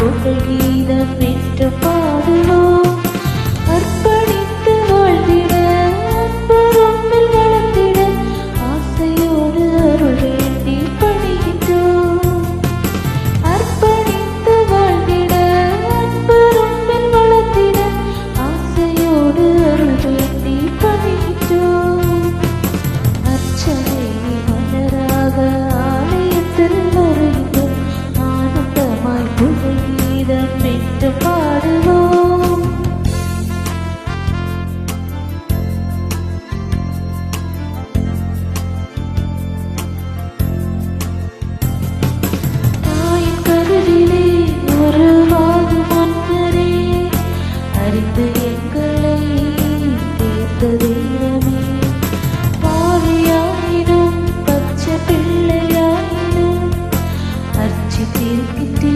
புகழ் கீதம் என்று பாடுவோம். அர்ப்பணித்து வாழ்ந்திட அன்பரும்பில் வளர்ந்திட ஆசையோடு அருள் வேண்டி பணிகின்றோம். அர்ப்பணித்து வாழ்ந்திட அன்பரும்பில் வளர்ந்திட ஆசையோடு அருள் வேண்டி பணிகின்றோம். அர்ச்சனை மலராக ஆலயத்தில் வருகின்றோம். ஆனந்தமாய் புகழ் கீதம் என்று பாடுவோம். தாயின் கருவிலே உருவாகும் முன்னரே அறிந்து எங்களை தேர்ந்த தெய்வமே. பாவியாயினும் பச்சை பிள்ளையாயினும் அர்ச்சித்திருக்கின்றேன்